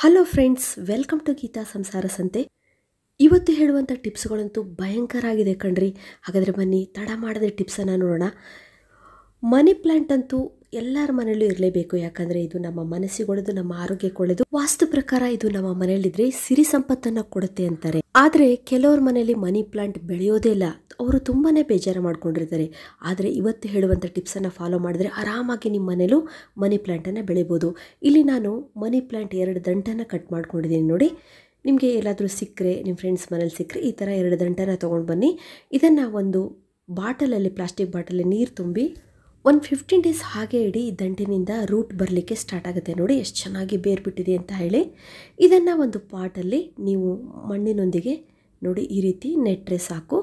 Hello friends, welcome to Geetha Samsara Sante. ಇವತ್ತು ಹೇಳುವಂಥ ಟಿಪ್ಸ್ಗಳಂತೂ ಭಯಂಕರ ಆಗಿದೆ ಕಣ್ರಿ. ಹಾಗಾದರೆ ಬನ್ನಿ ತಡ ಮಾಡದೆ ಟಿಪ್ಸನ್ನು ನೋಡೋಣ. ಮನಿ ಪ್ಲ್ಯಾಂಟ್ ಅಂತೂ ಎಲ್ಲರ ಮನೆಯಲ್ಲೂ ಇರಲೇಬೇಕು. ಯಾಕಂದರೆ ಇದು ನಮ್ಮ ಮನಸ್ಸಿಗೆ ಒಳ್ಳೆಯದು, ನಮ್ಮ ಆರೋಗ್ಯಕ್ಕೆ ಒಳ್ಳೆಯದು. ವಾಸ್ತು ಪ್ರಕಾರ ಇದು ನಮ್ಮ ಮನೆಯಲ್ಲಿದ್ದರೆ ಸಿರಿ ಸಂಪತ್ತನ್ನು ಕೊಡುತ್ತೆ ಅಂತಾರೆ. ಆದರೆ ಕೆಲವ್ರ ಮನೆಯಲ್ಲಿ ಮನಿ ಪ್ಲಾಂಟ್ ಬೆಳೆಯೋದೇ ಇಲ್ಲ, ಅವರು ತುಂಬಾ ಬೇಜಾರು ಮಾಡ್ಕೊಂಡಿರ್ತಾರೆ. ಆದರೆ ಇವತ್ತು ಹೇಳುವಂಥ ಟಿಪ್ಸನ್ನು ಫಾಲೋ ಮಾಡಿದ್ರೆ ಆರಾಮಾಗಿ ನಿಮ್ಮ ಮನೇಲೂ ಮನಿ ಪ್ಲ್ಯಾಂಟನ್ನು ಬೆಳಿಬೋದು. ಇಲ್ಲಿ ನಾನು ಮನಿ ಪ್ಲ್ಯಾಂಟ್ 2 ದಂಟನ್ನು ಕಟ್ ಮಾಡ್ಕೊಂಡಿದ್ದೀನಿ ನೋಡಿ. ನಿಮಗೆ ಎಲ್ಲಾದರೂ ಸಿಕ್ಕರೆ, ನಿಮ್ಮ ಫ್ರೆಂಡ್ಸ್ ಮನೇಲಿ ಸಿಕ್ಕರೆ ಈ ಥರ 2 ದಂಟನ್ನು ತೊಗೊಂಡು ಬನ್ನಿ. ಇದನ್ನು ಒಂದು ಬಾಟಲಲ್ಲಿ, ಪ್ಲಾಸ್ಟಿಕ್ ಬಾಟಲಲ್ಲಿ ನೀರು ತುಂಬಿ ಒಂದು 15 ಡೇಸ್ ಹಾಗೆ ಇಡಿ. ಈ ದಂಟಿನಿಂದ ರೂಟ್ ಬರಲಿಕ್ಕೆ ಸ್ಟಾರ್ಟ್ ಆಗುತ್ತೆ. ನೋಡಿ ಎಷ್ಟು ಚೆನ್ನಾಗಿ ಬೇರು ಬಿಟ್ಟಿದೆ ಅಂತ ಹೇಳಿ. ಇದನ್ನು ಒಂದು ಪಾಟಲ್ಲಿ ನೀವು ಮಣ್ಣಿನೊಂದಿಗೆ ನೋಡಿ ಈ ರೀತಿ ನೆಟ್ಟರೆ ಸಾಕು.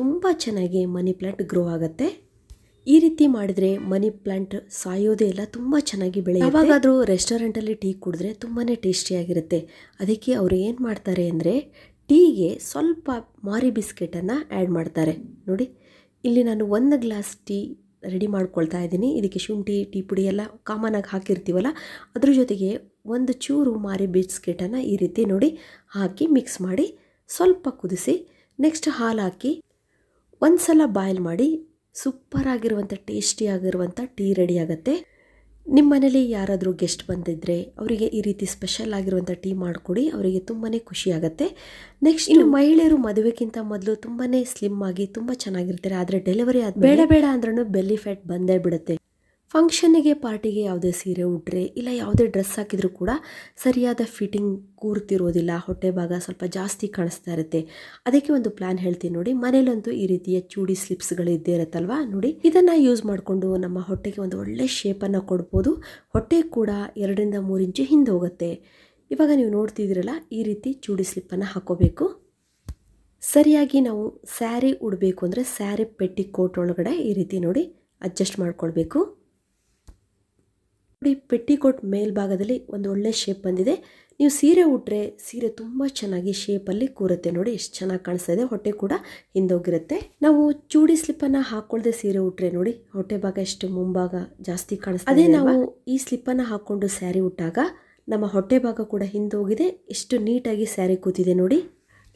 ತುಂಬ ಚೆನ್ನಾಗಿ ಮನಿ ಪ್ಲ್ಯಾಂಟ್ ಗ್ರೋ ಆಗುತ್ತೆ. ಈ ರೀತಿ ಮಾಡಿದರೆ ಮನಿ ಪ್ಲ್ಯಾಂಟ್ ಸಾಯೋದೇ ಇಲ್ಲ, ತುಂಬ ಚೆನ್ನಾಗಿ ಬೆಳೆಯುತ್ತೆ. ಯಾವಾಗಾದರೂ ರೆಸ್ಟೋರೆಂಟಲ್ಲಿ ಟೀ ಕುಡಿದ್ರೆ ತುಂಬಾ ಟೇಸ್ಟಿಯಾಗಿರುತ್ತೆ. ಅದಕ್ಕೆ ಅವರು ಏನು ಮಾಡ್ತಾರೆ ಅಂದರೆ ಟೀಗೆ ಸ್ವಲ್ಪ ಮಾರಿ ಬಿಸ್ಕೆಟನ್ನು ಆ್ಯಡ್ ಮಾಡ್ತಾರೆ. ನೋಡಿ ಇಲ್ಲಿ ನಾನು 1 ಗ್ಲಾಸ್ ಟೀ ರೆಡಿ ಮಾಡ್ಕೊಳ್ತಾ ಇದ್ದೀನಿ. ಇದಕ್ಕೆ ಶುಂಠಿ, ಟೀ ಪುಡಿ ಎಲ್ಲ ಕಾಮನಾಗಿ ಹಾಕಿರ್ತೀವಲ್ಲ, ಅದ್ರ ಜೊತೆಗೆ ಒಂದು ಚೂರು ಮಾರಿ ಬಿಸ್ಕೆಟನ್ನು ಈ ರೀತಿ ನೋಡಿ ಹಾಕಿ ಮಿಕ್ಸ್ ಮಾಡಿ ಸ್ವಲ್ಪ ಕುದಿಸಿ, ನೆಕ್ಸ್ಟ್ ಹಾಲು ಹಾಕಿ ಒಂದು ಸಲ ಬಾಯ್ಲ್ ಮಾಡಿ ಸೂಪರಾಗಿರುವಂಥ ಟೇಸ್ಟಿಯಾಗಿರುವಂಥ ಟೀ ರೆಡಿ ಆಗುತ್ತೆ. ನಿಮ್ಮ ಮನೇಲಿ ಯಾರಾದರೂ ಗೆಸ್ಟ್ ಬಂದಿದ್ದರೆ ಅವರಿಗೆ ಈ ರೀತಿ ಸ್ಪೆಷಲ್ ಆಗಿರುವಂಥ ಟೀ ಮಾಡಿಕೊಡಿ, ಅವರಿಗೆ ತುಂಬಾ ಖುಷಿಯಾಗುತ್ತೆ. ನೆಕ್ಸ್ಟ್ ಇನ್ನು ಮಹಿಳೆಯರು ಮದುವೆಗಿಂತ ಮೊದಲು ತುಂಬಾ ಸ್ಲಿಮ್ ಆಗಿ ತುಂಬ ಚೆನ್ನಾಗಿರ್ತಾರೆ. ಆದರೆ ಡೆಲಿವರಿ ಆದ ಬೇಡ ಬೇಡ ಅಂದ್ರೂ ಬೆಲ್ಲಿ ಫ್ಯಾಟ್ ಬಂದೇ ಬಿಡುತ್ತೆ. ಫಂಕ್ಷನ್ನಿಗೆ, ಪಾರ್ಟಿಗೆ ಯಾವುದೇ ಸೀರೆ ಉಟ್ರೆ ಇಲ್ಲ ಯಾವುದೇ ಡ್ರೆಸ್ ಹಾಕಿದರೂ ಕೂಡ ಸರಿಯಾದ ಫಿಟ್ಟಿಂಗ್ ಕೂರ್ತಿರೋದಿಲ್ಲ, ಹೊಟ್ಟೆ ಭಾಗ ಸ್ವಲ್ಪ ಜಾಸ್ತಿ ಕಾಣಿಸ್ತಾ ಇರುತ್ತೆ. ಅದಕ್ಕೆ ಒಂದು ಪ್ಲ್ಯಾನ್ ಹೇಳ್ತೀನಿ ನೋಡಿ. ಮನೇಲಂತೂ ಈ ರೀತಿಯ ಚೂಡಿ ಸ್ಲಿಪ್ಸ್ಗಳು ಇದ್ದೇ ಇರುತ್ತಲ್ವಾ, ನೋಡಿ ಇದನ್ನು ಯೂಸ್ ಮಾಡಿಕೊಂಡು ನಮ್ಮ ಹೊಟ್ಟೆಗೆ ಒಂದು ಒಳ್ಳೆ ಶೇಪನ್ನು ಕೊಡ್ಬೋದು. ಹೊಟ್ಟೆ ಕೂಡ 2 ರಿಂದ 3 ಇಂಚು ಹಿಂದೆ ಹೋಗುತ್ತೆ. ಇವಾಗ ನೀವು ನೋಡ್ತಿದ್ದೀರಲ್ಲ, ಈ ರೀತಿ ಚೂಡಿ ಸ್ಲಿಪ್ಪನ್ನು ಹಾಕೋಬೇಕು. ಸರಿಯಾಗಿ ನಾವು ಸ್ಯಾರಿ ಉಡಬೇಕು ಅಂದರೆ ಸ್ಯಾರಿ ಪೆಟ್ಟಿ ಕೋಟ್ ಒಳಗಡೆ ಈ ರೀತಿ ನೋಡಿ ಅಡ್ಜಸ್ಟ್ ಮಾಡ್ಕೊಳ್ಬೇಕು. ನೋಡಿ ಪೆಟ್ಟಿಕೋಟ್ ಮೇಲ್ಭಾಗದಲ್ಲಿ ಒಂದು ಒಳ್ಳೆ ಶೇಪ್ ಬಂದಿದೆ. ನೀವು ಸೀರೆ ಉಟ್ರೆ ಸೀರೆ ತುಂಬ ಚೆನ್ನಾಗಿ ಶೇಪಲ್ಲಿ ಕೂರುತ್ತೆ. ನೋಡಿ ಎಷ್ಟು ಚೆನ್ನಾಗಿ ಕಾಣಿಸ್ತಾ ಇದೆ. ಹೊಟ್ಟೆ ಕೂಡ ಹಿಂದೋಗಿರುತ್ತೆ. ನಾವು ಚೂಡಿ ಸ್ಲಿಪ್ಪನ್ನು ಹಾಕ್ಕೊಳ್ಳದೆ ಸೀರೆ ಉಟ್ರೆ ನೋಡಿ ಹೊಟ್ಟೆ ಭಾಗ ಎಷ್ಟು ಮುಂಭಾಗ ಜಾಸ್ತಿ ಕಾಣಿಸ್ತದೆ. ಅದೇ ನಾವು ಈ ಸ್ಲಿಪ್ಪನ್ನು ಹಾಕ್ಕೊಂಡು ಸ್ಯಾರಿ ಉಟ್ಟಾಗ ನಮ್ಮ ಹೊಟ್ಟೆ ಭಾಗ ಕೂಡ ಹಿಂದೋಗಿದೆ, ಎಷ್ಟು ನೀಟಾಗಿ ಸ್ಯಾರಿ ಕೂತಿದೆ ನೋಡಿ.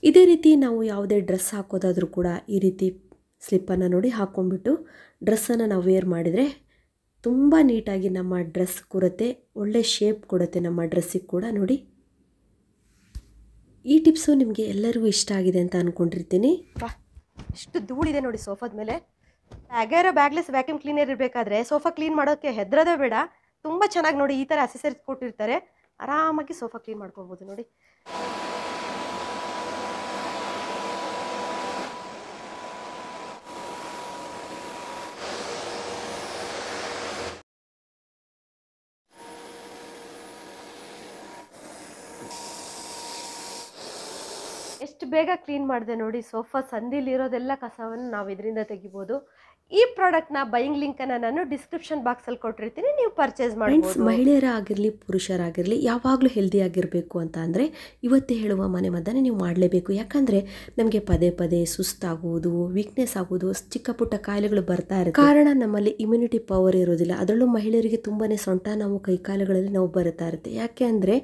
ಇದೇ ರೀತಿ ನಾವು ಯಾವುದೇ ಡ್ರೆಸ್ ಹಾಕೋದಾದರೂ ಕೂಡ ಈ ರೀತಿ ಸ್ಲಿಪ್ಪನ್ನು ನೋಡಿ ಹಾಕ್ಕೊಂಡ್ಬಿಟ್ಟು ಡ್ರೆಸ್ಸನ್ನು ನಾವು ವೇರ್ ಮಾಡಿದರೆ ತುಂಬ ನೀಟಾಗಿ ನಮ್ಮ ಡ್ರೆಸ್ ಕೂರುತ್ತೆ, ಒಳ್ಳೆ ಶೇಪ್ ಕೊಡುತ್ತೆ ನಮ್ಮ ಡ್ರೆಸ್ಸಿಗೆ ಕೂಡ. ನೋಡಿ ಈ ಟಿಪ್ಸು ನಿಮಗೆ ಎಲ್ಲರಿಗೂ ಇಷ್ಟ ಆಗಿದೆ ಅಂತ ಅಂದ್ಕೊಂಡಿರ್ತೀನಿ. ಇಷ್ಟು ಧೂಳಿದೆ ನೋಡಿ ಸೋಫಾದ ಮೇಲೆ. ಬ್ಯಾಗೇರ ಬ್ಯಾಗ್ಲೆಸ್ ವ್ಯಾಕ್ಯೂಮ್ ಕ್ಲೀನರ್ ಇರಬೇಕಾದ್ರೆ ಸೋಫಾ ಕ್ಲೀನ್ ಮಾಡೋಕ್ಕೆ ಹೆದರೋದೇ ಬೇಡ. ತುಂಬ ಚೆನ್ನಾಗಿ ನೋಡಿ ಈ ಥರ ಅಸೆಸರೀಸ್ ಕೊಟ್ಟಿರ್ತಾರೆ, ಆರಾಮಾಗಿ ಸೋಫಾ ಕ್ಲೀನ್ ಮಾಡ್ಕೊಬೋದು ನೋಡಿ. ಎಷ್ಟು ಬೇಗ ಕ್ಲೀನ್ ಮಾಡಿದೆ ನೋಡಿ. ಸೋಫಾ ಸಂದಿಲಿರೋದೆಲ್ಲ ಕಸವನ್ನು ನಾವು ಇದರಿಂದ ತೆಗಿಬೋದು. ಈ ಪ್ರಾಡಕ್ಟ್ನ ಬೈಯಿಂಗ್ ಲಿಂಕನ್ನು ನಾನು ಡಿಸ್ಕ್ರಿಪ್ಷನ್ ಬಾಕ್ಸಲ್ಲಿ ಕೊಟ್ಟಿರ್ತೀನಿ, ನೀವು ಪರ್ಚೇಸ್ ಮಾಡ್ಬೋದು. ಮಹಿಳೆಯರಾಗಿರಲಿ ಪುರುಷರಾಗಿರಲಿ ಯಾವಾಗಲೂ ಹೆಲ್ದಿ ಆಗಿರಬೇಕು ಅಂತ ಅಂದರೆ ಇವತ್ತೇ ಹೇಳುವ ಮನೆ ಮದ್ದನ್ನು ನೀವು ಮಾಡಲೇಬೇಕು. ಯಾಕಂದರೆ ನಮಗೆ ಪದೇ ಪದೇ ಸುಸ್ತಾಗುವುದು, ವೀಕ್ನೆಸ್ ಆಗುವುದು, ಚಿಕ್ಕ ಪುಟ್ಟ ಕಾಯಿಲೆಗಳು ಬರ್ತಾ ಇರುತ್ತೆ. ಕಾರಣ ನಮ್ಮಲ್ಲಿ ಇಮ್ಯುನಿಟಿ ಪವರ್ ಇರೋದಿಲ್ಲ. ಅದರಲ್ಲೂ ಮಹಿಳೆಯರಿಗೆ ತುಂಬಾ ಸೊಂಟ ನೋವು, ಕೈಕಾಲುಗಳಲ್ಲಿ ನೋವು ಬರ್ತಾ ಇರುತ್ತೆ. ಯಾಕೆ ಅಂದರೆ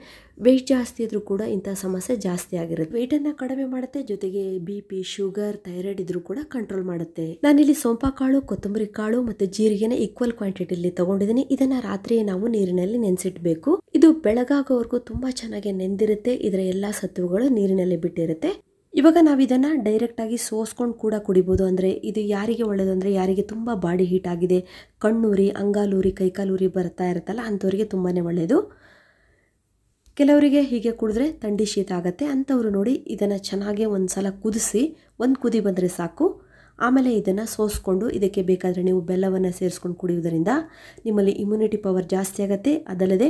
ವೆಯ್ಟ್ ಜಾಸ್ತಿ ಇದ್ರೂ ಕೂಡ ಇಂಥ ಸಮಸ್ಯೆ ಜಾಸ್ತಿ ಆಗಿರುತ್ತೆ. ವೆಯ್ಟನ್ನು ಕಡಿಮೆ ಮಾಡುತ್ತೆ, ಜೊತೆಗೆ BP, ಶುಗರ್, ಥೈರಾಯ್ಡ್ ಇದ್ರೂ ಕೂಡ ಕಂಟ್ರೋಲ್ ಮಾಡುತ್ತೆ. ನಾನಿಲ್ಲಿ ಸೋಂಪಾ ಕಾಳು, ಕೊತ್ತಂಬರಿ ಕಾಳು ಮತ್ತು ಜೀರಿಗೆನ ಈಕ್ವಲ್ ಕ್ವಾಂಟಿಟಿಯಲ್ಲಿ ತಗೊಂಡಿದ್ದೀನಿ. ಇದನ್ನ ರಾತ್ರಿ ನಾವು ನೀರಿನಲ್ಲಿ ನೆನೆಸಿಟ್ಬೇಕು. ಇದು ಬೆಳಗಾಗೋವರೆಗೂ ತುಂಬಾ ಚೆನ್ನಾಗಿ ನೆಂದಿರುತ್ತೆ. ಇದರ ಎಲ್ಲಾ ಸತ್ವಗಳು ನೀರಿನಲ್ಲಿ ಬಿಟ್ಟಿರುತ್ತೆ. ಇವಾಗ ನಾವು ಇದನ್ನ ಡೈರೆಕ್ಟ್ ಆಗಿ ಸೋಸ್ಕೊಂಡು ಕೂಡ ಕುಡಿಬೋದು. ಅಂದರೆ ಇದು ಯಾರಿಗೆ ಒಳ್ಳೆಯದು ಅಂದರೆ ಯಾರಿಗೆ ತುಂಬ ಬಾಡಿ ಹೀಟ್ ಆಗಿದೆ, ಕಣ್ಣೂರಿ, ಅಂಗಾಲೂರಿ, ಕೈಕಾಲೂರಿ ಬರ್ತಾ ಇರುತ್ತಲ್ಲ ಅಂಥವ್ರಿಗೆ ತುಂಬಾ ಒಳ್ಳೆಯದು. ಕೆಲವರಿಗೆ ಹೀಗೆ ಕುಡಿದ್ರೆ ಥಂಡಿ ಶೀತ ಆಗುತ್ತೆ ಅಂಥವ್ರು ನೋಡಿ ಇದನ್ನು ಚೆನ್ನಾಗಿ ಒಂದು ಸಲ ಕುದಿಸಿ, ಒಂದು ಕುದಿ ಬಂದರೆ ಸಾಕು. ಆಮೇಲೆ ಇದನ್ನು ಸೋಸ್ಕೊಂಡು ಇದಕ್ಕೆ ಬೇಕಾದರೆ ನೀವು ಬೆಲ್ಲವನ್ನು ಸೇರಿಸ್ಕೊಂಡು ಕುಡಿಯೋದರಿಂದ ನಿಮ್ಮಲ್ಲಿ ಇಮ್ಯುನಿಟಿ ಪವರ್ ಜಾಸ್ತಿ ಆಗುತ್ತೆ. ಅದಲ್ಲದೆ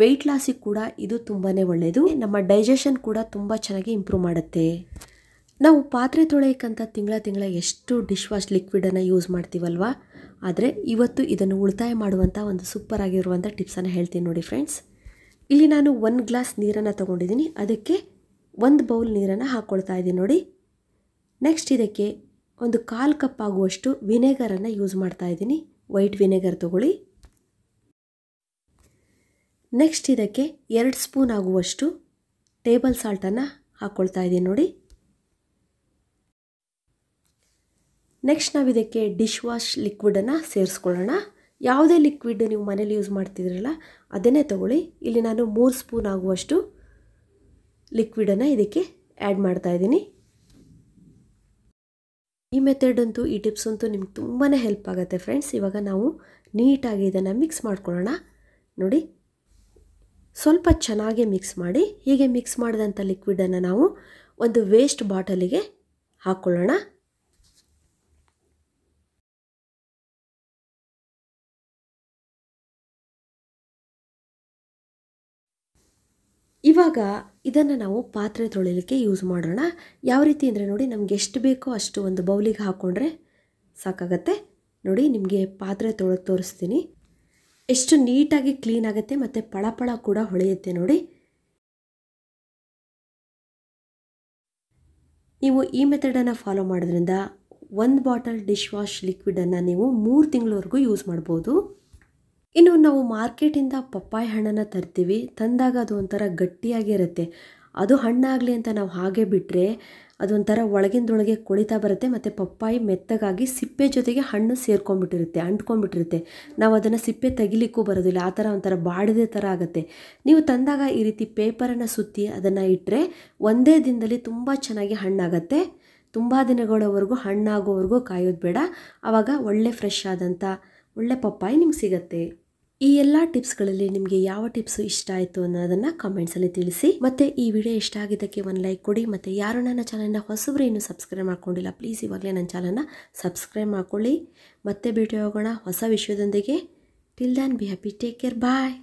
ವೆಯ್ಟ್ ಲಾಸಿಗೆ ಕೂಡ ಇದು ತುಂಬಾ ಒಳ್ಳೆಯದು. ನಮ್ಮ ಡೈಜೆಷನ್ ಕೂಡ ತುಂಬ ಚೆನ್ನಾಗಿ ಇಂಪ್ರೂವ್ ಮಾಡುತ್ತೆ. ನಾವು ಪಾತ್ರೆ ತೊಳೆಯೋಕ್ಕಂತ ತಿಂಗಳ ಎಷ್ಟು ಡಿಶ್ ವಾಶ್ ಲಿಕ್ವಿಡನ್ನು ಯೂಸ್ ಮಾಡ್ತೀವಲ್ವಾ, ಆದರೆ ಇವತ್ತು ಇದನ್ನು ಉಳಿತಾಯ ಮಾಡುವಂಥ ಒಂದು ಸೂಪರ್ ಆಗಿರುವಂಥ ಟಿಪ್ಸನ್ನು ಹೇಳ್ತೀನಿ ನೋಡಿ ಫ್ರೆಂಡ್ಸ್. ಇಲ್ಲಿ ನಾನು 1 ಗ್ಲಾಸ್ ನೀರನ್ನು ತೊಗೊಂಡಿದ್ದೀನಿ, ಅದಕ್ಕೆ 1 ಬೌಲ್ ನೀರನ್ನು ಹಾಕ್ಕೊಳ್ತಾ ಇದ್ದೀನಿ ನೋಡಿ. ನೆಕ್ಸ್ಟ್ ಇದಕ್ಕೆ ಒಂದು 1/4 ಕಪ್ ಆಗುವಷ್ಟು ವಿನೆಗರನ್ನು ಯೂಸ್ ಮಾಡ್ತಾ ಇದ್ದೀನಿ. ವೈಟ್ ವಿನೆಗರ್ ತೊಗೊಳ್ಳಿ. ನೆಕ್ಸ್ಟ್ ಇದಕ್ಕೆ 2 ಸ್ಪೂನ್ ಆಗುವಷ್ಟು ಟೇಬಲ್ ಸಾಲ್ಟನ್ನು ಹಾಕ್ಕೊಳ್ತಾ ಇದ್ದೀನಿ ನೋಡಿ. ನೆಕ್ಸ್ಟ್ ನಾವು ಇದಕ್ಕೆ ಡಿಶ್ ವಾಶ್ ಲಿಕ್ವಿಡನ್ನು ಸೇರಿಸ್ಕೊಳ್ಳೋಣ. ಯಾವುದೇ ಲಿಕ್ವಿಡ್ ನೀವು ಮನೇಲಿ ಯೂಸ್ ಮಾಡ್ತಿದ್ರಲ್ಲ ಅದನ್ನೇ ತಗೊಳ್ಳಿ. ಇಲ್ಲಿ ನಾನು 3 ಸ್ಪೂನ್ ಆಗುವಷ್ಟು ಲಿಕ್ವಿಡನ್ನು ಇದಕ್ಕೆ ಆ್ಯಡ್ ಮಾಡ್ತಾ ಇದ್ದೀನಿ. ಈ ಮೆಥಡ್ ಅಂತೂ, ಈ ಟಿಪ್ಸ್ ಅಂತೂ ನಿಮ್ಗೆ ತುಂಬಾ ಹೆಲ್ಪ್ ಆಗುತ್ತೆ ಫ್ರೆಂಡ್ಸ್. ಇವಾಗ ನಾವು ನೀಟಾಗಿ ಇದನ್ನು ಮಿಕ್ಸ್ ಮಾಡ್ಕೊಳ್ಳೋಣ. ನೋಡಿ, ಸ್ವಲ್ಪ ಚೆನ್ನಾಗಿ ಮಿಕ್ಸ್ ಮಾಡಿ. ಹೀಗೆ ಮಿಕ್ಸ್ ಮಾಡಿದಂಥ ಲಿಕ್ವಿಡನ್ನು ನಾವು ಒಂದು ವೇಸ್ಟ್ ಬಾಟಲಿಗೆ ಹಾಕ್ಕೊಳ್ಳೋಣ. ಇವಾಗ ಇದನ್ನು ನಾವು ಪಾತ್ರೆ ತೊಳಿಲಿಕ್ಕೆ ಯೂಸ್ ಮಾಡೋಣ. ಯಾವ ರೀತಿ ಅಂದರೆ ನೋಡಿ, ನಮ್ಗೆ ಎಷ್ಟು ಬೇಕೋ ಅಷ್ಟು ಒಂದು ಬೌಲಿಗೆ ಹಾಕ್ಕೊಂಡ್ರೆ ಸಾಕಾಗತ್ತೆ. ನೋಡಿ, ನಿಮಗೆ ಪಾತ್ರೆ ತೊಳೆದು ತೋರಿಸ್ತೀನಿ. ಎಷ್ಟು ನೀಟಾಗಿ ಕ್ಲೀನ್ ಆಗುತ್ತೆ ಮತ್ತು ಪಳಪಳ ಕೂಡ ಹೊಳೆಯುತ್ತೆ ನೋಡಿ. ನೀವು ಈ ಮೆಥಡನ್ನು ಫಾಲೋ ಮಾಡೋದ್ರಿಂದ 1 ಬಾಟಲ್ ಡಿಶ್ ವಾಶ್ ಲಿಕ್ವಿಡನ್ನು ನೀವು 3 ತಿಂಗಳವರೆಗೂ ಯೂಸ್ ಮಾಡ್ಬೋದು. ಇನ್ನು ನಾವು ಮಾರ್ಕೆಟಿಂದ ಪಪ್ಪಾಯ ಹಣ್ಣನ್ನು ತರ್ತೀವಿ. ತಂದಾಗ ಅದು ಒಂಥರ ಗಟ್ಟಿಯಾಗಿರುತ್ತೆ. ಅದು ಹಣ್ಣಾಗಲಿ ಅಂತ ನಾವು ಹಾಗೆ ಬಿಟ್ಟರೆ ಅದೊಂಥರ ಒಳಗಿಂದೊಳಗೆ ಕೊಳಿತಾ ಬರುತ್ತೆ ಮತ್ತು ಪಪ್ಪಾಯಿ ಮೆತ್ತಗಾಗಿ ಸಿಪ್ಪೆ ಜೊತೆಗೆ ಹಣ್ಣು ಸೇರ್ಕೊಂಡ್ಬಿಟ್ಟಿರುತ್ತೆ, ಅಂಟ್ಕೊಂಡ್ಬಿಟ್ಟಿರುತ್ತೆ. ನಾವು ಅದನ್ನು ಸಿಪ್ಪೆ ತೆಗಿಲಿಕ್ಕೂ ಬರೋದಿಲ್ಲ. ಆ ಥರ ಒಂಥರ ಬಾಡಿದೆ ಥರ ಆಗುತ್ತೆ. ನೀವು ತಂದಾಗ ಈ ರೀತಿ ಪೇಪರನ್ನು ಸುತ್ತಿ ಅದನ್ನು ಇಟ್ಟರೆ ಒಂದೇ ದಿನದಲ್ಲಿ ತುಂಬ ಚೆನ್ನಾಗಿ ಹಣ್ಣಾಗತ್ತೆ. ತುಂಬ ದಿನಗಳವರೆಗೂ ಹಣ್ಣಾಗೋವರೆಗೂ ಕಾಯೋದು ಬೇಡ. ಆವಾಗ ಒಳ್ಳೆ ಫ್ರೆಶ್ ಆದಂಥ ಒಳ್ಳೆ ಪಪ್ಪಾಯಿ ನಿಮ್ಗೆ ಸಿಗುತ್ತೆ. ಈ ಎಲ್ಲ ಟಿಪ್ಸ್ಗಳಲ್ಲಿ ನಿಮಗೆ ಯಾವ ಟಿಪ್ಸು ಇಷ್ಟ ಆಯಿತು ಅನ್ನೋದನ್ನು ಕಮೆಂಟ್ಸಲ್ಲಿ ತಿಳಿಸಿ. ಮತ್ತು ಈ ವಿಡಿಯೋ ಇಷ್ಟ ಆಗಿದ್ದಕ್ಕೆ ಒಂದು ಲೈಕ್ ಕೊಡಿ. ಮತ್ತು ಯಾರು ನನ್ನ ಚಾನಲ್ನ ಹೊಸಬ್ರು ಇನ್ನೂ ಸಬ್ಸ್ಕ್ರೈಬ್ ಮಾಡ್ಕೊಂಡಿಲ್ಲ, ಪ್ಲೀಸ್ ಇವಾಗಲೇ ನನ್ನ ಚಾನಲ್ನ ಸಬ್ಸ್ಕ್ರೈಬ್ ಮಾಡ್ಕೊಳ್ಳಿ. ಮತ್ತೆ ಭೇಟಿ ಹೋಗೋಣ ಹೊಸ ವಿಷಯದೊಂದಿಗೆ. Till then be happy, take care, bye.